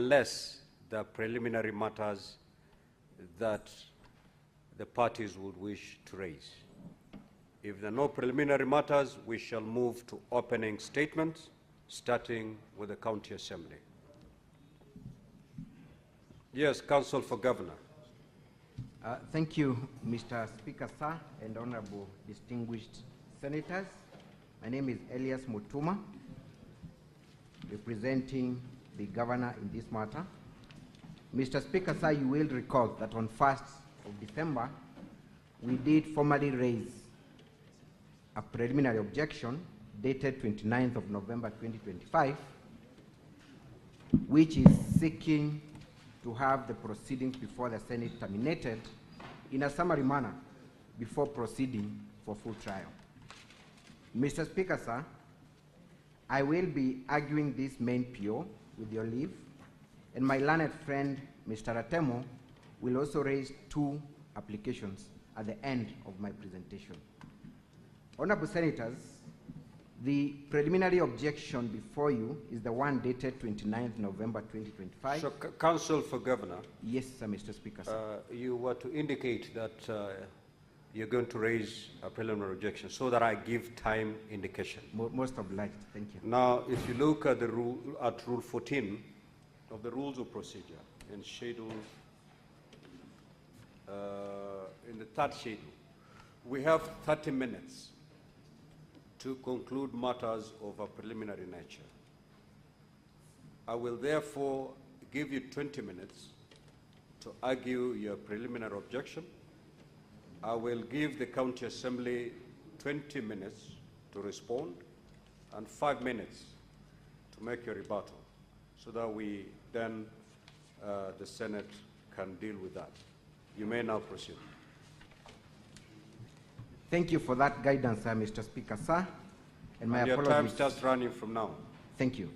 unless there are preliminary matters that the parties would wish to raise. If there are no preliminary matters, we shall move to opening statements, starting with the County Assembly. Yes, Council for Governor. Thank you, Mr. Speaker, sir, and honorable distinguished senators. My name is Elias Mutuma, representing the governor in this matter. Mr. Speaker, sir, you will recall that on 1st of December, we did formally raise a preliminary objection dated 29th of November 2025, which is seeking to have the proceedings before the Senate terminated in a summary manner before proceeding for full trial. Mr. Speaker, sir, I will be arguing this main PO with your leave, and my learned friend, Mr. Atemo, will also raise 2 applications at the end of my presentation. Honorable Senators, the preliminary objection before you is the one dated 29th November 2025. So, Council for Governor. Yes, sir, Mr. Speaker, sir. You were to indicate that you're going to raise a preliminary objection so that I give time indication. Most obliged. Thank you. Now, if you look at the rule, Rule 14 of the Rules of Procedure in schedule, in the 3rd schedule, we have 30 minutes to conclude matters of a preliminary nature. I will therefore give you 20 minutes to argue your preliminary objection. I will give the County Assembly 20 minutes to respond and 5 minutes to make your rebuttal, so that we then, the Senate can deal with that. You may now proceed. Thank you for that guidance, Mr. Speaker, sir. And my your apologies. time starts running from now. Thank you.